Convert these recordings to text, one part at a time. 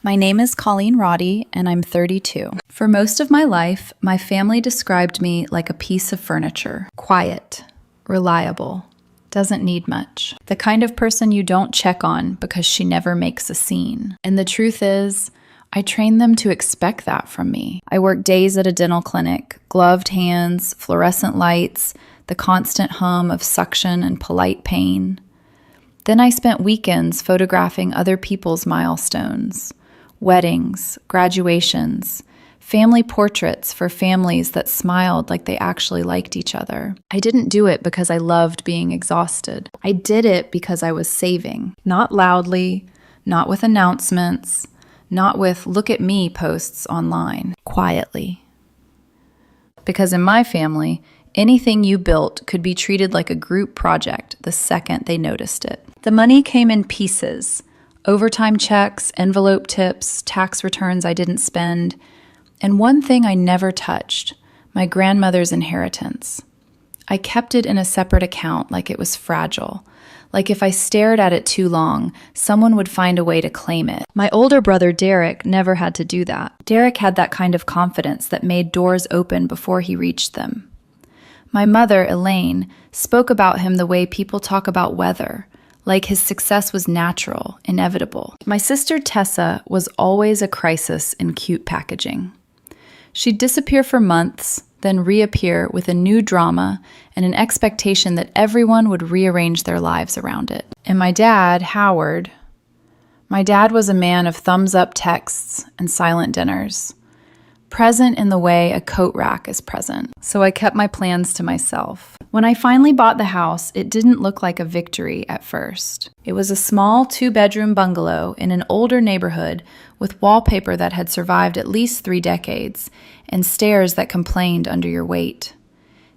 My name is Colleen Roddy, and I'm 32. For most of my life, my family described me like a piece of furniture. Quiet, reliable, doesn't need much. The kind of person you don't check on because she never makes a scene. And the truth is, I trained them to expect that from me. I worked days at a dental clinic, gloved hands, fluorescent lights, the constant hum of suction and polite pain. Then I spent weekends photographing other people's milestones, weddings, graduations, family portraits for families that smiled like they actually liked each other. I didn't do it because I loved being exhausted. I did it because I was saving. Not loudly, not with announcements, not with "look at me" posts online. Quietly. Because in my family, anything you built could be treated like a group project the second they noticed it. The money came in pieces: overtime checks, envelope tips, tax returns I didn't spend, and one thing I never touched: my grandmother's inheritance. I kept it in a separate account like it was fragile, like if I stared at it too long, someone would find a way to claim it. My older brother, Derek, never had to do that. Derek had that kind of confidence that made doors open before he reached them. My mother, Elaine, spoke about him the way people talk about weather, like his success was natural, inevitable. My sister, Tessa, was always a crisis in cute packaging. She'd disappear for months, then reappear with a new drama and an expectation that everyone would rearrange their lives around it. And my dad, Howard, was a man of thumbs-up texts and silent dinners, present in the way a coat rack is present. So I kept my plans to myself. When I finally bought the house, it didn't look like a victory at first. It was a small 2-bedroom bungalow in an older neighborhood with wallpaper that had survived at least 3 decades and stairs that complained under your weight.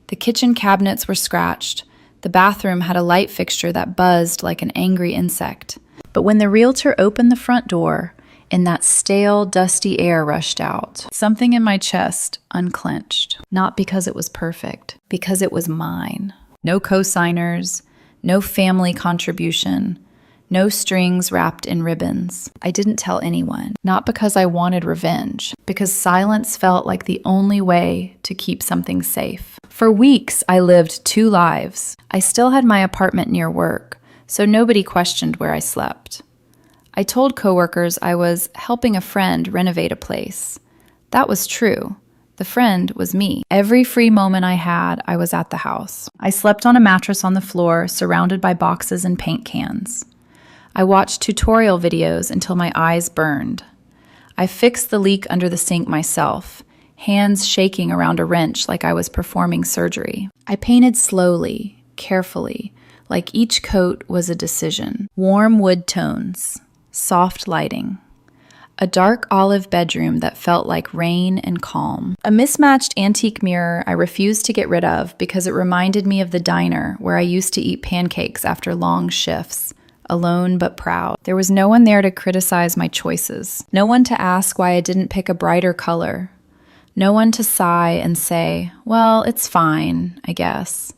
The kitchen cabinets were scratched. The bathroom had a light fixture that buzzed like an angry insect. But when the realtor opened the front door, and that stale, dusty air rushed out, something in my chest unclenched. Not because it was perfect, because it was mine. No co-signers, no family contribution, no strings wrapped in ribbons. I didn't tell anyone, not because I wanted revenge, because silence felt like the only way to keep something safe. For weeks, I lived 2 lives. I still had my apartment near work, so nobody questioned where I slept. I told coworkers I was helping a friend renovate a place. That was true. The friend was me. Every free moment I had, I was at the house. I slept on a mattress on the floor, surrounded by boxes and paint cans. I watched tutorial videos until my eyes burned. I fixed the leak under the sink myself, hands shaking around a wrench like I was performing surgery. I painted slowly, carefully, like each coat was a decision. Warm wood tones. Soft lighting. A dark olive bedroom that felt like rain and calm. A mismatched antique mirror I refused to get rid of because it reminded me of the diner where I used to eat pancakes after long shifts, alone but proud. There was no one there to criticize my choices. No one to ask why I didn't pick a brighter color. No one to sigh and say, "Well, it's fine, I guess."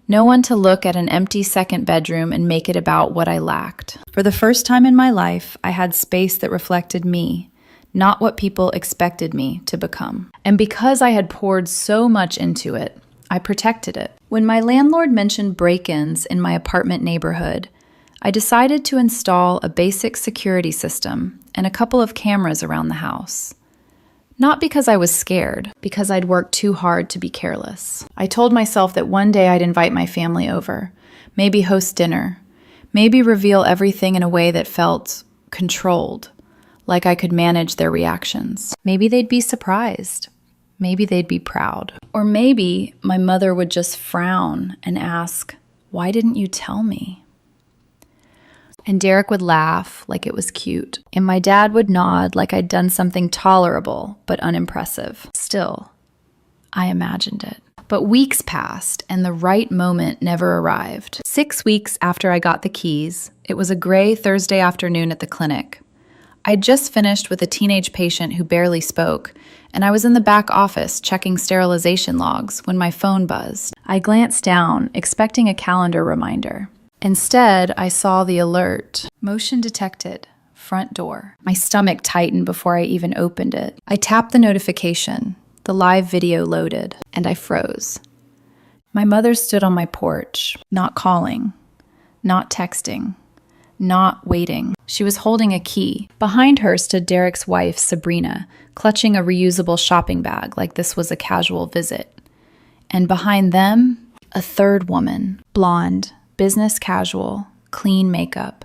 No one to look at an empty second bedroom and make it about what I lacked. For the first time in my life, I had space that reflected me, not what people expected me to become. And because I had poured so much into it, I protected it. When my landlord mentioned break-ins in my apartment neighborhood, I decided to install a basic security system and a couple of cameras around the house. Not because I was scared, because I'd worked too hard to be careless. I told myself that one day I'd invite my family over, maybe host dinner, maybe reveal everything in a way that felt controlled, like I could manage their reactions. Maybe they'd be surprised. Maybe they'd be proud. Or maybe my mother would just frown and ask, "Why didn't you tell me?" And Derek would laugh like it was cute. And my dad would nod like I'd done something tolerable but unimpressive. Still, I imagined it. But weeks passed and the right moment never arrived. 6 weeks after I got the keys, it was a gray Thursday afternoon at the clinic. I'd just finished with a teenage patient who barely spoke, and I was in the back office checking sterilization logs when my phone buzzed. I glanced down, expecting a calendar reminder. Instead, I saw the alert. Motion detected. front door. My stomach tightened before I even opened it. I tapped the notification. The live video loaded, and I froze. My mother stood on my porch, not calling, not texting, not waiting. She was holding a key. Behind her stood Derek's wife, Sabrina, clutching a reusable shopping bag like this was a casual visit. And behind them, a third woman, blonde, business casual, clean makeup,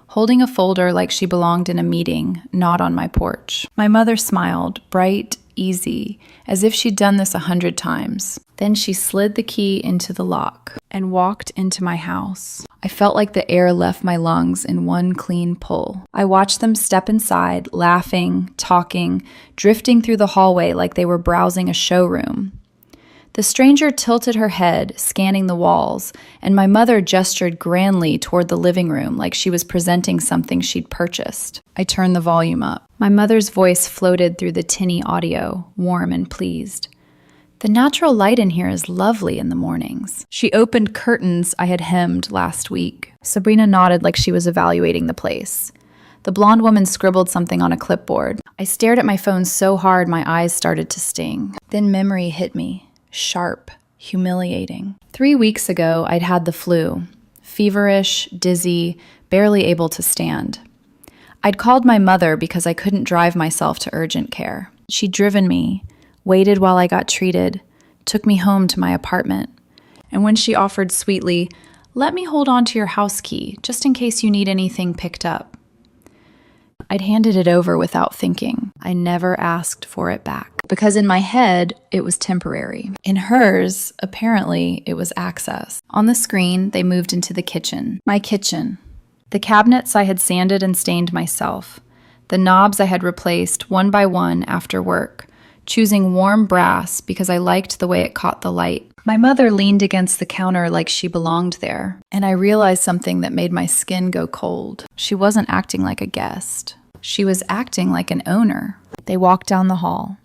holding a folder like she belonged in a meeting, not on my porch. My mother smiled, bright, easy, as if she'd done this 100 times. Then she slid the key into the lock and walked into my house. I felt like the air left my lungs in one clean pull. I watched them step inside, laughing, talking, drifting through the hallway like they were browsing a showroom. The stranger tilted her head, scanning the walls, and my mother gestured grandly toward the living room like she was presenting something she'd purchased. I turned the volume up. My mother's voice floated through the tinny audio, warm and pleased. The natural light in here is lovely in the mornings. She opened curtains I had hemmed last week. Sabrina nodded like she was evaluating the place. The blonde woman scribbled something on a clipboard. I stared at my phone so hard my eyes started to sting. Then memory hit me. Sharp, humiliating. 3 weeks ago, I'd had the flu. Feverish, dizzy, barely able to stand. I'd called my mother because I couldn't drive myself to urgent care. She'd driven me, waited while I got treated, took me home to my apartment. And when she offered sweetly, "Let me hold on to your house key, just in case you need anything picked up," I'd handed it over without thinking. I never asked for it back. Because in my head, it was temporary. In hers, apparently, it was access. On the screen, they moved into the kitchen. My kitchen. The cabinets I had sanded and stained myself. The knobs I had replaced one by one after work, choosing warm brass because I liked the way it caught the light. My mother leaned against the counter like she belonged there, and I realized something that made my skin go cold. She wasn't acting like a guest. She was acting like an owner. They walked down the hall.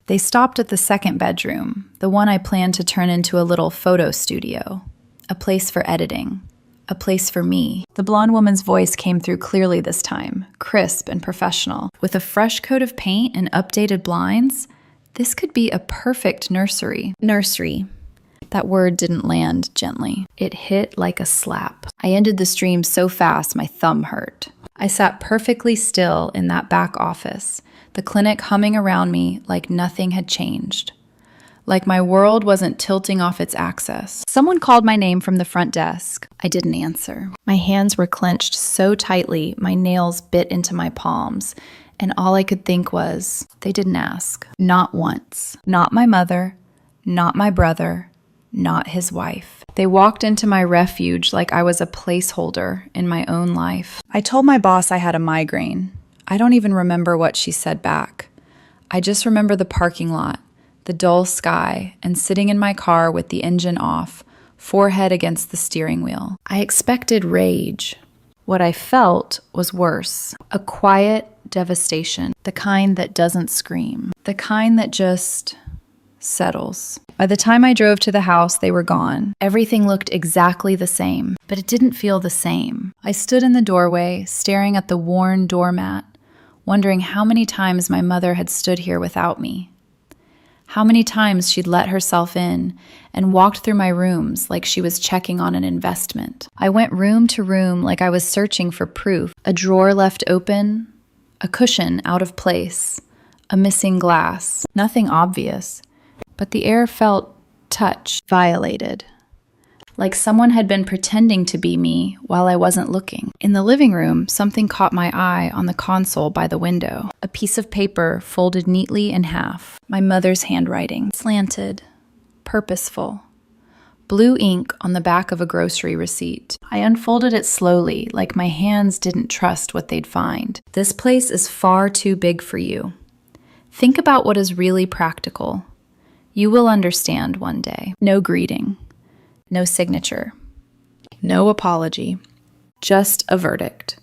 They stopped at the second bedroom, the one I planned to turn into a little photo studio, a place for editing, a place for me. The blonde woman's voice came through clearly this time, crisp and professional. With a fresh coat of paint and updated blinds, this could be a perfect nursery. Nursery. That word didn't land gently. It hit like a slap. I ended the stream so fast my thumb hurt. I sat perfectly still in that back office, the clinic humming around me like nothing had changed. Like my world wasn't tilting off its axis. Someone called my name from the front desk. I didn't answer. My hands were clenched so tightly, my nails bit into my palms, and all I could think was, they didn't ask. Not once. Not my mother, not my brother, not his wife. They walked into my refuge like I was a placeholder in my own life. I told my boss I had a migraine. I don't even remember what she said back. I just remember the parking lot, the dull sky, and sitting in my car with the engine off, forehead against the steering wheel. I expected rage. What I felt was worse. A quiet devastation. The kind that doesn't scream. The kind that just settles. By the time I drove to the house, they were gone. Everything looked exactly the same, but it didn't feel the same. I stood in the doorway, staring at the worn doormat, wondering how many times my mother had stood here without me. How many times she'd let herself in and walked through my rooms like she was checking on an investment. I went room to room like I was searching for proof. A drawer left open, a cushion out of place, a missing glass. Nothing obvious. But the air felt touched, violated, like someone had been pretending to be me while I wasn't looking. In the living room, something caught my eye on the console by the window. A piece of paper folded neatly in half. My mother's handwriting, slanted, purposeful. Blue ink on the back of a grocery receipt. I unfolded it slowly, like my hands didn't trust what they'd find. This place is far too big for you. Think about what is really practical. You will understand one day. No greeting, no signature, no apology, just a verdict.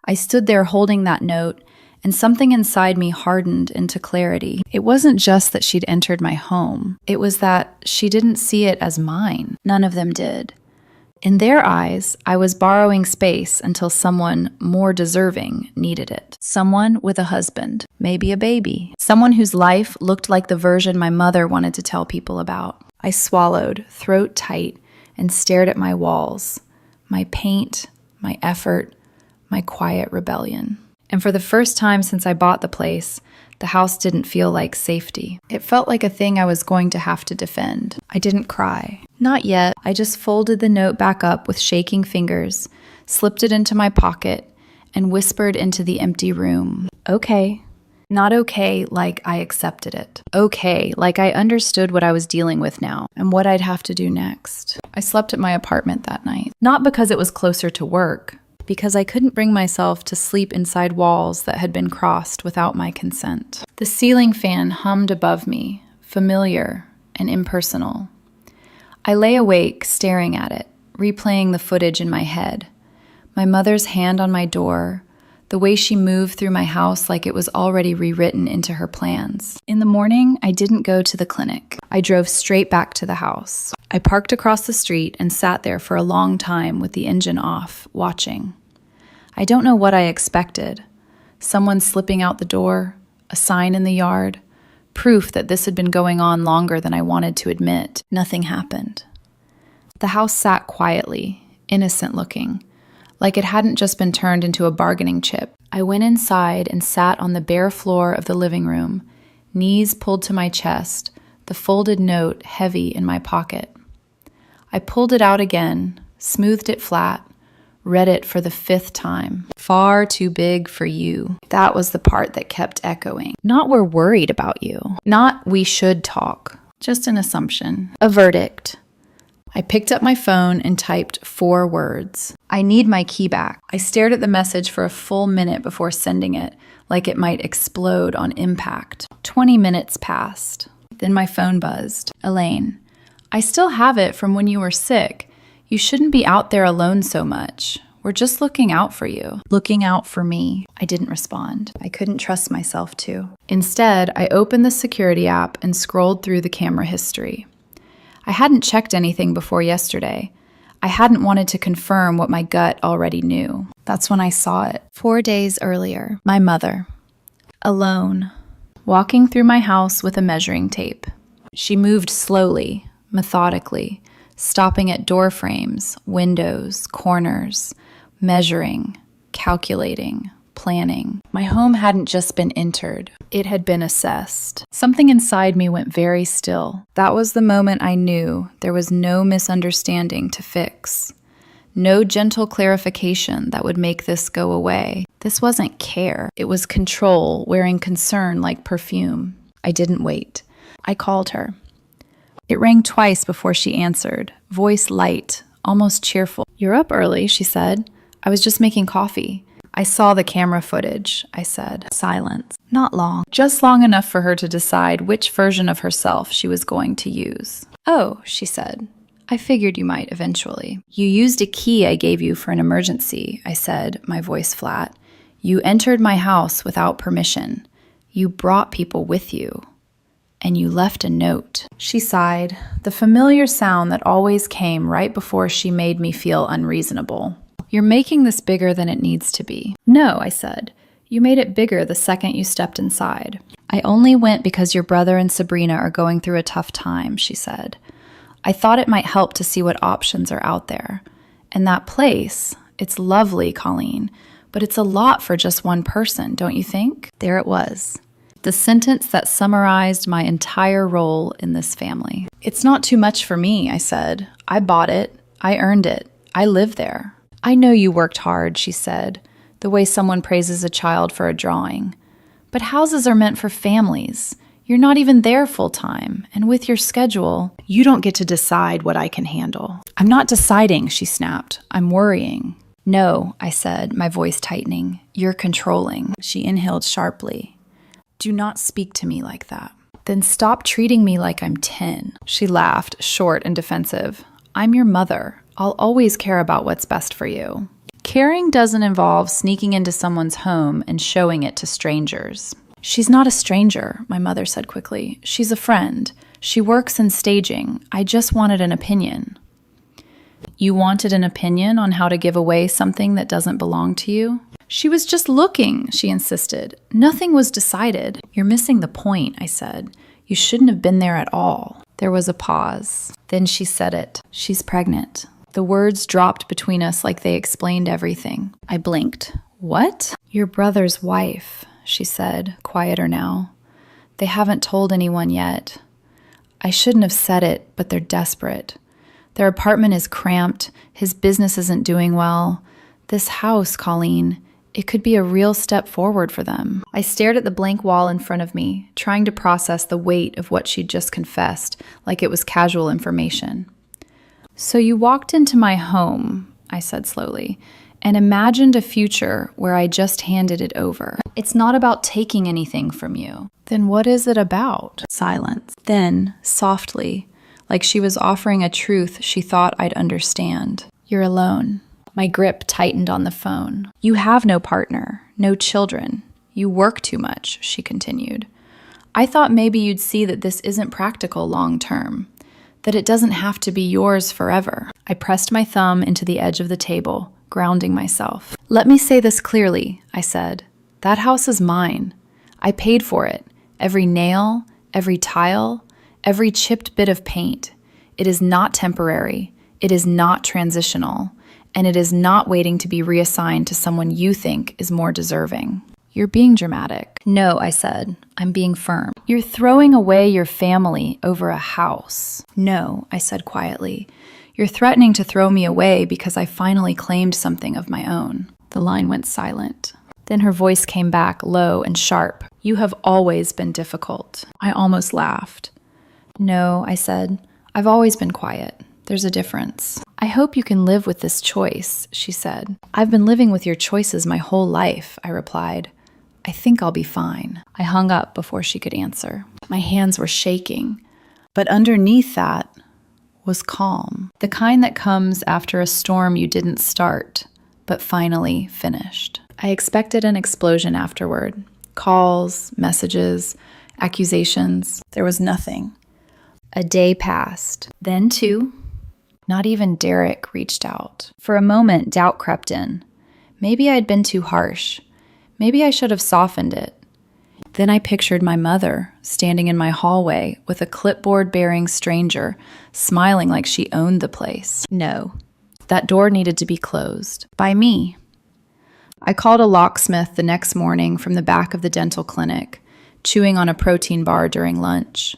I stood there holding that note, and something inside me hardened into clarity. It wasn't just that she'd entered my home. It was that she didn't see it as mine. None of them did. In their eyes, I was borrowing space until someone more deserving needed it. Someone with a husband, maybe a baby. Someone whose life looked like the version my mother wanted to tell people about. I swallowed, throat tight, and stared at my walls. My paint, my effort, my quiet rebellion. And for the first time since I bought the place, the house didn't feel like safety. It felt like a thing I was going to have to defend. I didn't cry. Not yet. I just folded the note back up with shaking fingers, slipped it into my pocket, and whispered into the empty room. Okay. Not okay like I accepted it. Okay, like I understood what I was dealing with now and what I'd have to do next. I slept at my apartment that night. Not because it was closer to work, because I couldn't bring myself to sleep inside walls that had been crossed without my consent. The ceiling fan hummed above me, familiar and impersonal. I lay awake, staring at it, replaying the footage in my head. My mother's hand on my door, the way she moved through my house like it was already rewritten into her plans. In the morning, I didn't go to the clinic. I drove straight back to the house. I parked across the street and sat there for a long time with the engine off, watching. I don't know what I expected. Someone slipping out the door, a sign in the yard, proof that this had been going on longer than I wanted to admit. Nothing happened. The house sat quietly, innocent looking, like it hadn't just been turned into a bargaining chip. I went inside and sat on the bare floor of the living room, knees pulled to my chest, the folded note heavy in my pocket. I pulled it out again, smoothed it flat, read it for the 5th time. Far too big for you. That was the part that kept echoing. Not we're worried about you. Not we should talk. Just an assumption. A verdict. I picked up my phone and typed 4 words. I need my key back. I stared at the message for a full minute before sending it, like it might explode on impact. 20 minutes passed. Then my phone buzzed. Elaine, I still have it from when you were sick. You shouldn't be out there alone so much. We're just looking out for you. Looking out for me. I didn't respond. I couldn't trust myself to. Instead, I opened the security app and scrolled through the camera history. I hadn't checked anything before yesterday. I hadn't wanted to confirm what my gut already knew. That's when I saw it. 4 days earlier. My mother. Alone. Walking through my house with a measuring tape. She moved slowly, methodically, stopping at door frames, windows, corners, measuring, calculating, planning. My home hadn't just been entered. It had been assessed. Something inside me went very still. That was the moment I knew there was no misunderstanding to fix. No gentle clarification that would make this go away. This wasn't care. It was control, wearing concern like perfume. I didn't wait. I called her. It rang twice before she answered, voice light, almost cheerful. You're up early, she said. I was just making coffee. I saw the camera footage, I said. Silence. Not long. Just long enough for her to decide which version of herself she was going to use. Oh, she said. I figured you might eventually. You used a key I gave you for an emergency, I said, my voice flat. You entered my house without permission. You brought people with you. And you left a note. She sighed, the familiar sound that always came right before she made me feel unreasonable. You're making this bigger than it needs to be. No, I said. You made it bigger the second you stepped inside. I only went because your brother and Sabrina are going through a tough time, she said. I thought it might help to see what options are out there. And that place, it's lovely, Colleen, but it's a lot for just one person, don't you think? There it was. The sentence that summarized my entire role in this family. It's not too much for me, I said. I bought it. I earned it. I live there. I know you worked hard, she said, the way someone praises a child for a drawing. But houses are meant for families. You're not even there full time, and with your schedule, you don't get to decide what I can handle. I'm not deciding, she snapped. I'm worrying. No, I said, my voice tightening. You're controlling. She inhaled sharply. Do not speak to me like that. Then stop treating me like I'm 10. She laughed, short and defensive. I'm your mother. I'll always care about what's best for you. Caring doesn't involve sneaking into someone's home and showing it to strangers. She's not a stranger, my mother said quickly. She's a friend. She works in staging. I just wanted an opinion. You wanted an opinion on how to give away something that doesn't belong to you? She was just looking, she insisted. Nothing was decided. You're missing the point, I said. You shouldn't have been there at all. There was a pause. Then she said it. She's pregnant. The words dropped between us like they explained everything. I blinked. What? Your brother's wife, she said, quieter now. They haven't told anyone yet. I shouldn't have said it, but they're desperate. Their apartment is cramped. His business isn't doing well. This house, Colleen, it could be a real step forward for them. I stared at the blank wall in front of me, trying to process the weight of what she'd just confessed, like it was casual information. So you walked into my home, I said slowly, and imagined a future where I just handed it over. It's not about taking anything from you. Then what is it about? Silence. Then, softly, like she was offering a truth she thought I'd understand. You're alone. My grip tightened on the phone. You have no partner, no children. You work too much, she continued. I thought maybe you'd see that this isn't practical long term, that it doesn't have to be yours forever. I pressed my thumb into the edge of the table, grounding myself. Let me say this clearly, I said. That house is mine. I paid for it. Every nail, every tile, every chipped bit of paint. It is not temporary. It is not transitional. And it is not waiting to be reassigned to someone you think is more deserving. You're being dramatic. No, I said. I'm being firm. You're throwing away your family over a house. No, I said quietly. You're threatening to throw me away because I finally claimed something of my own. The line went silent. Then her voice came back, low and sharp. You have always been difficult. I almost laughed. No, I said. I've always been quiet. There's a difference. I hope you can live with this choice, she said. I've been living with your choices my whole life, I replied. I think I'll be fine. I hung up before she could answer. My hands were shaking, but underneath that was calm. The kind that comes after a storm you didn't start, but finally finished. I expected an explosion afterward. Calls, messages, accusations. There was nothing. A day passed. Then two. Not even Derek reached out. For a moment, doubt crept in. Maybe I'd been too harsh. Maybe I should have softened it. Then I pictured my mother standing in my hallway with a clipboard-bearing stranger, smiling like she owned the place. No, that door needed to be closed. By me. I called a locksmith the next morning from the back of the dental clinic, chewing on a protein bar during lunch.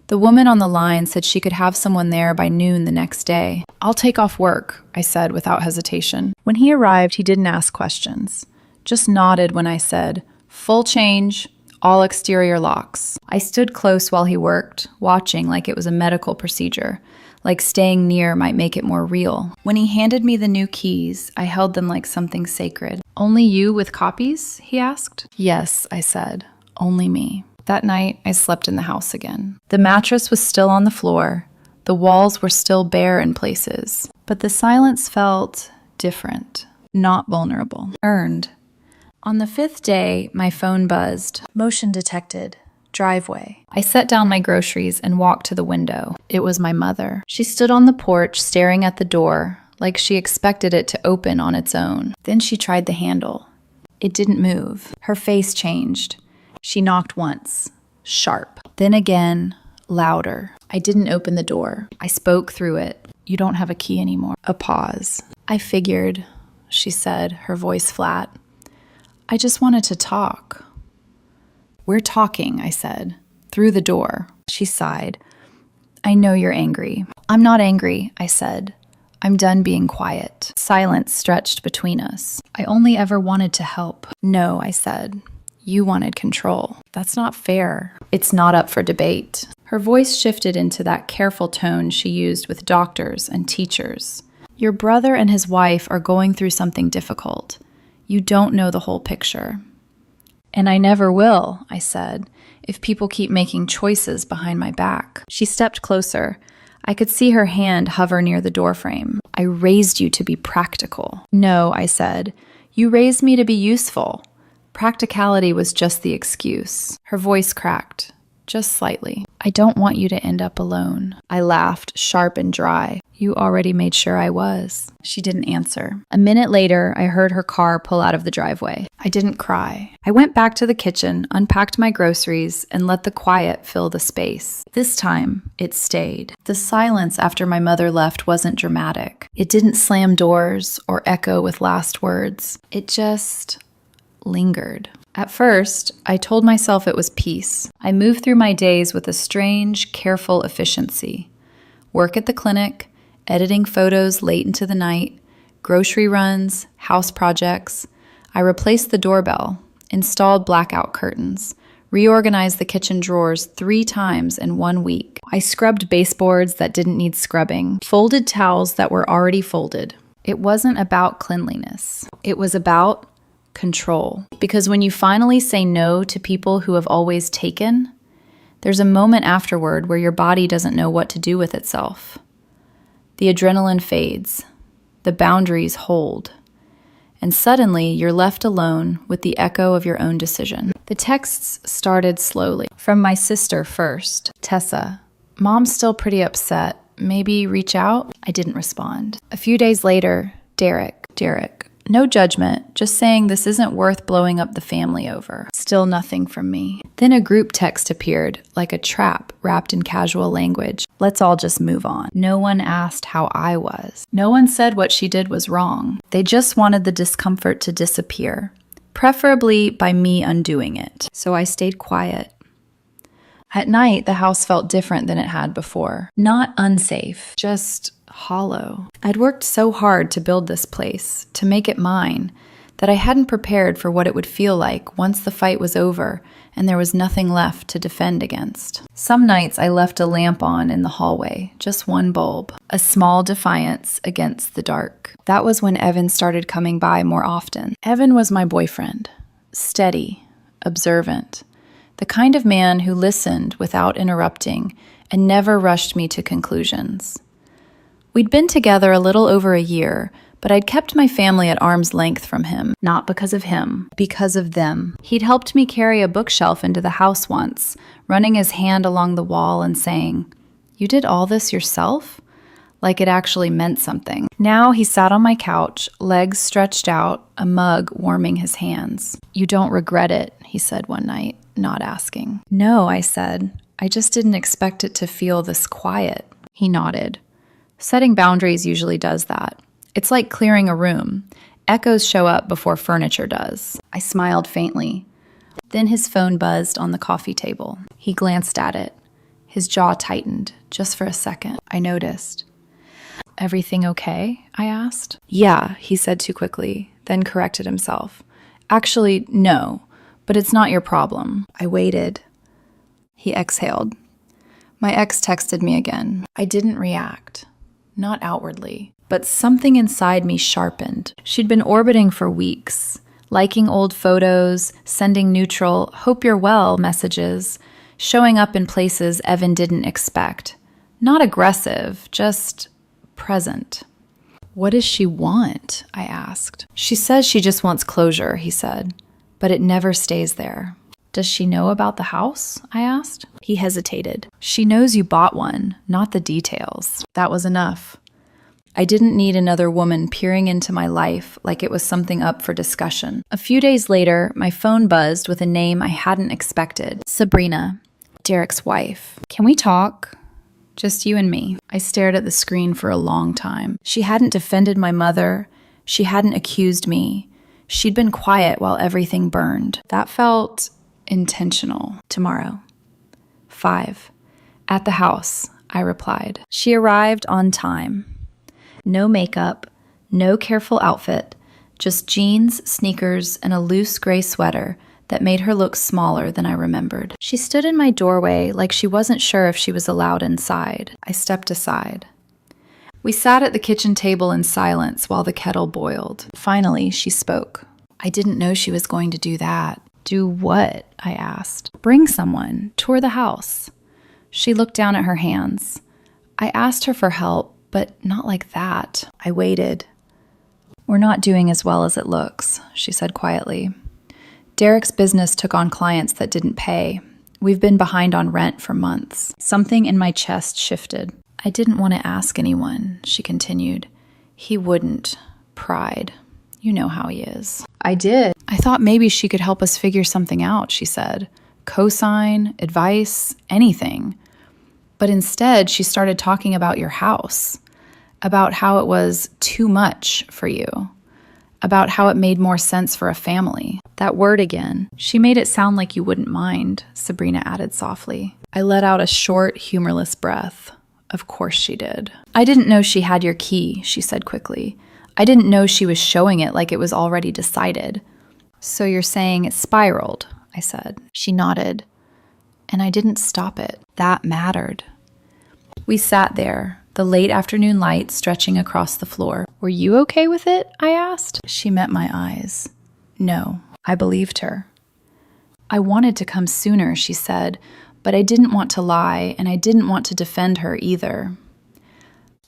The woman on the line said she could have someone there by noon the next day. I'll take off work, I said without hesitation. When he arrived, he didn't ask questions, just nodded when I said, full change, all exterior locks. I stood close while he worked, watching like it was a medical procedure, like staying near might make it more real. When he handed me the new keys, I held them like something sacred. Only you with copies? He asked. Yes, I said, only me. That night, I slept in the house again. The mattress was still on the floor. The walls were still bare in places. But the silence felt different, not vulnerable, earned. On the fifth day, my phone buzzed. Motion detected. Driveway. I set down my groceries and walked to the window. It was my mother. She stood on the porch staring at the door, like she expected it to open on its own. Then she tried the handle. It didn't move. Her face changed. She knocked once, sharp. Then again, louder. I didn't open the door. I spoke through it. You don't have a key anymore. A pause. I figured, she said, her voice flat. I just wanted to talk. We're talking, I said, through the door. She sighed. I know you're angry. I'm not angry, I said. I'm done being quiet. Silence stretched between us. I only ever wanted to help. No, I said. You wanted control. That's not fair. It's not up for debate. Her voice shifted into that careful tone she used with doctors and teachers. Your brother and his wife are going through something difficult. You don't know the whole picture. And I never will, I said, if people keep making choices behind my back. She stepped closer. I could see her hand hover near the doorframe. I raised you to be practical. No, I said. You raised me to be useful. Practicality was just the excuse. Her voice cracked. just slightly. I don't want you to end up alone. I laughed, sharp and dry. You already made sure I was. She didn't answer. A minute later, I heard her car pull out of the driveway. I didn't cry. I went back to the kitchen, unpacked my groceries, and let the quiet fill the space. This time, it stayed. The silence after my mother left wasn't dramatic. It didn't slam doors or echo with last words. It just lingered. At first, I told myself it was peace. I moved through my days with a strange, careful efficiency. Work at the clinic, editing photos late into the night, grocery runs, house projects. I replaced the doorbell, installed blackout curtains, reorganized the kitchen drawers 3 times in 1 week. I scrubbed baseboards that didn't need scrubbing, folded towels that were already folded. It wasn't about cleanliness. It was about control. Because when you finally say no to people who have always taken, there's a moment afterward where your body doesn't know what to do with itself. The adrenaline fades, the boundaries hold, and suddenly you're left alone with the echo of your own decision. The texts started slowly. From my sister first. Tessa, Mom's still pretty upset. Maybe reach out? I didn't respond. A few days later, Derek. No judgment, just saying this isn't worth blowing up the family over. Still nothing from me. Then a group text appeared, like a trap wrapped in casual language. Let's all just move on. No one asked how I was. No one said what she did was wrong. They just wanted the discomfort to disappear, preferably by me undoing it. So I stayed quiet. At night, the house felt different than it had before. Not unsafe, just hollow. I'd worked so hard to build this place, to make it mine, that I hadn't prepared for what it would feel like once the fight was over and there was nothing left to defend against. Some nights I left a lamp on in the hallway, just one bulb, a small defiance against the dark. That was when Evan started coming by more often. Evan was my boyfriend, steady, observant, the kind of man who listened without interrupting and never rushed me to conclusions. We'd been together a little over a year, but I'd kept my family at arm's length from him, not because of him, because of them. He'd helped me carry a bookshelf into the house once, running his hand along the wall and saying, "You did all this yourself?" Like it actually meant something. Now he sat on my couch, legs stretched out, a mug warming his hands. "You don't regret it," he said one night, not asking. "No," I said. "I just didn't expect it to feel this quiet." He nodded. Setting boundaries usually does that. It's like clearing a room. Echoes show up before furniture does. I smiled faintly. Then his phone buzzed on the coffee table. He glanced at it. His jaw tightened, just for a second. I noticed. "Everything okay?" I asked. "Yeah," he said too quickly, then corrected himself. "Actually, no, but it's not your problem." I waited. He exhaled. My ex texted me again. I didn't react. Not outwardly, but something inside me sharpened. She'd been orbiting for weeks, liking old photos, sending neutral, "hope you're well" messages, showing up in places Evan didn't expect. Not aggressive, just present. "What does she want?" I asked. "She says she just wants closure," he said, "but it never stays there." "Does she know about the house?" I asked. He hesitated. "She knows you bought one, not the details." That was enough. I didn't need another woman peering into my life like it was something up for discussion. A few days later, my phone buzzed with a name I hadn't expected. Sabrina, Derek's wife. "Can we talk?" "Just you and me." I stared at the screen for a long time. She hadn't defended my mother. She hadn't accused me. She'd been quiet while everything burned. That felt intentional. "Tomorrow. 5. At the house," I replied. She arrived on time. No makeup, no careful outfit, just jeans, sneakers, and a loose gray sweater that made her look smaller than I remembered. She stood in my doorway like she wasn't sure if she was allowed inside. I stepped aside. We sat at the kitchen table in silence while the kettle boiled. Finally, she spoke. I didn't know she was going to do that. "Do what?" I asked. "Bring someone. Tour the house." She looked down at her hands. I asked her for help, but not like that. I waited. "We're not doing as well as it looks," she said quietly. "Derek's business took on clients that didn't pay. We've been behind on rent for months. Something in my chest shifted. I didn't want to ask anyone, she continued. He wouldn't. Pride. You know how he is. I did. I thought maybe she could help us figure something out, she said. Cosign, advice, anything. But instead, she started talking about your house, about how it was too much for you, about how it made more sense for a family. That word again. She made it sound like you wouldn't mind, Sabrina added softly. I let out a short, humorless breath. Of course she did. I didn't know she had your key, she said quickly. I didn't know she was showing it like it was already decided. So you're saying it spiraled, I said. She nodded. And I didn't stop it. That mattered. We sat there, the late afternoon light stretching across the floor. Were you okay with it? I asked. She met my eyes. No, I believed her. I wanted to come sooner, she said, but I didn't want to lie, and I didn't want to defend her either.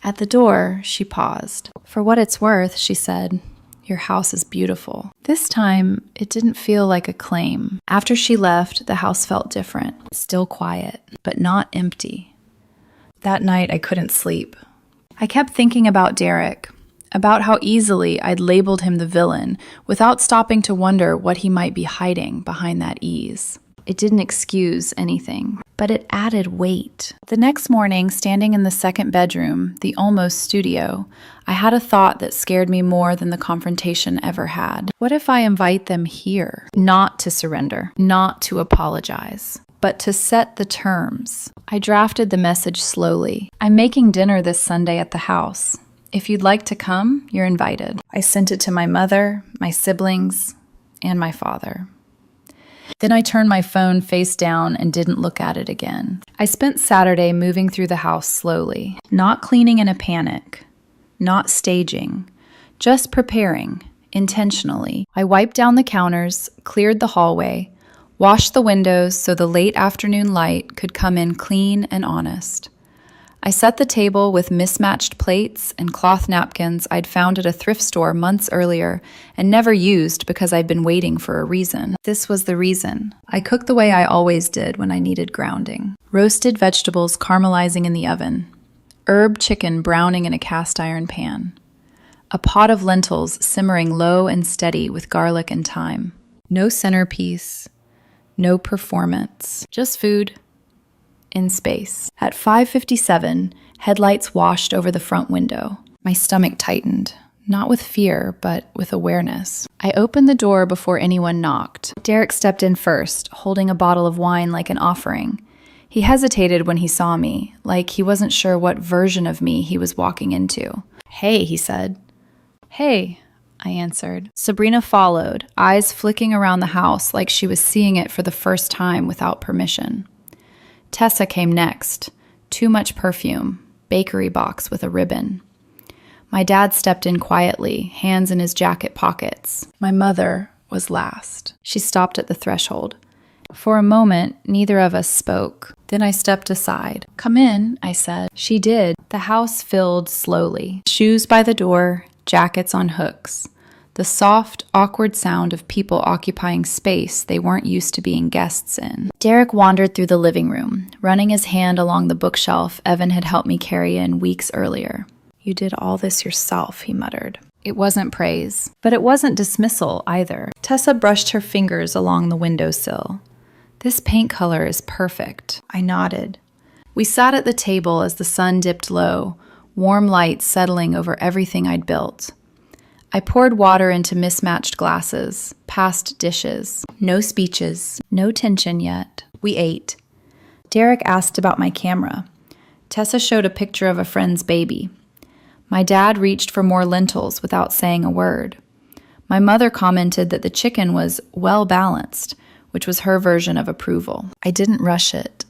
At the door, she paused. For what it's worth, she said, your house is beautiful. This time, it didn't feel like a claim. After she left, the house felt different, still quiet, but not empty. That night, I couldn't sleep. I kept thinking about Derek, about how easily I'd labeled him the villain without stopping to wonder what he might be hiding behind that ease. It didn't excuse anything, but it added weight. The next morning, standing in the second bedroom, the almost studio, I had a thought that scared me more than the confrontation ever had. What if I invite them here? Not to surrender, not to apologize, but to set the terms. I drafted the message slowly. I'm making dinner this Sunday at the house. If you'd like to come, you're invited. I sent it to my mother, my siblings, and my father. Then I turned my phone face down and didn't look at it again. I spent Saturday moving through the house slowly, not cleaning in a panic, not staging, just preparing, intentionally. I wiped down the counters, cleared the hallway, washed the windows so the late afternoon light could come in clean and honest. I set the table with mismatched plates and cloth napkins I'd found at a thrift store months earlier and never used because I'd been waiting for a reason. This was the reason. I cooked the way I always did when I needed grounding. Roasted vegetables caramelizing in the oven. Herb chicken browning in a cast iron pan. A pot of lentils simmering low and steady with garlic and thyme. No centerpiece. No performance. Just food. In space. At 5:57, headlights washed over the front window. My stomach tightened, not with fear, but with awareness. I opened the door before anyone knocked. Derek stepped in first, holding a bottle of wine like an offering. He hesitated when he saw me, like he wasn't sure what version of me he was walking into. Hey, he said. Hey, I answered. Sabrina followed, eyes flicking around the house like she was seeing it for the first time without permission. Tessa came next. Too much perfume. Bakery box with a ribbon. My dad stepped in quietly, hands in his jacket pockets. My mother was last. She stopped at the threshold. For a moment, neither of us spoke. Then I stepped aside. Come in, I said. She did. The house filled slowly. Shoes by the door, jackets on hooks. The soft, awkward sound of people occupying space they weren't used to being guests in. Derek wandered through the living room, running his hand along the bookshelf Evan had helped me carry in weeks earlier. You did all this yourself, he muttered. It wasn't praise, but it wasn't dismissal either. Tessa brushed her fingers along the windowsill. This paint color is perfect. I nodded. We sat at the table as the sun dipped low, warm light settling over everything I'd built. I poured water into mismatched glasses, passed dishes. No speeches, no tension yet. We ate. Derek asked about my camera. Tessa showed a picture of a friend's baby. My dad reached for more lentils without saying a word. My mother commented that the chicken was well balanced, which was her version of approval. I didn't rush it.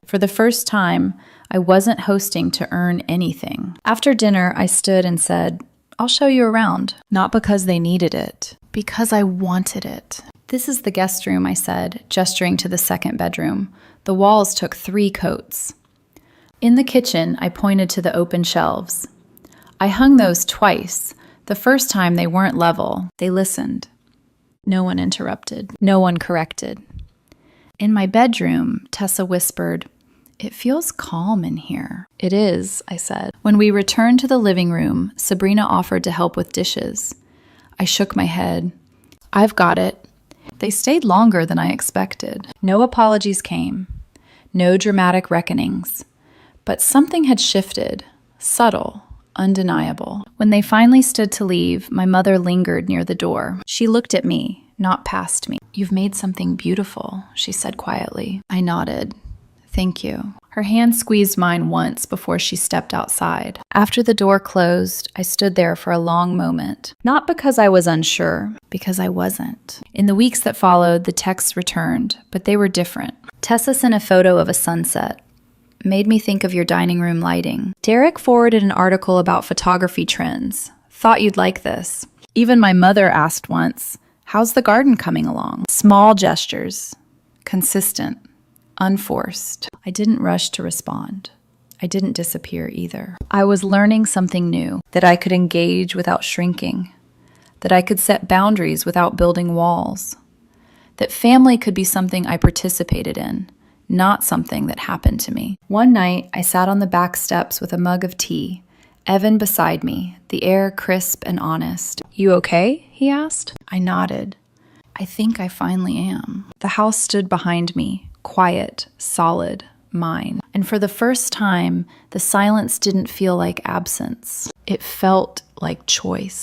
For the first time, I wasn't hosting to earn anything. After dinner, I stood and said, I'll show you around. Not because they needed it, because I wanted it. This is the guest room, I said, gesturing to the second bedroom. The walls took 3 coats. In the kitchen, I pointed to the open shelves. I hung those twice. The first time they weren't level. They listened. No one interrupted. No one corrected. In my bedroom, Tessa whispered, "It feels calm in here." "It is," I said. When we returned to the living room, Sabrina offered to help with dishes. I shook my head. "I've got it." They stayed longer than I expected. No apologies came. No dramatic reckonings. But something had shifted. Subtle. Undeniable. When they finally stood to leave, my mother lingered near the door. She looked at me, not past me. "You've made something beautiful," she said quietly. I nodded. "Thank you." Her hand squeezed mine once before she stepped outside. After the door closed, I stood there for a long moment. Not because I was unsure, because I wasn't. In the weeks that followed, the texts returned, but they were different. Tessa sent a photo of a sunset. "Made me think of your dining room lighting." Derek forwarded an article about photography trends. "Thought you'd like this." Even my mother asked once, "How's the garden coming along?" Small gestures. Consistent. Unforced. I didn't rush to respond. I didn't disappear either. I was learning something new, that I could engage without shrinking, that I could set boundaries without building walls, that family could be something I participated in, not something that happened to me. One night, I sat on the back steps with a mug of tea, Evan beside me, the air crisp and honest. "You okay?" he asked. I nodded. "I think I finally am." The house stood behind me, quiet, solid, mine. And for the first time, the silence didn't feel like absence. It felt like choice.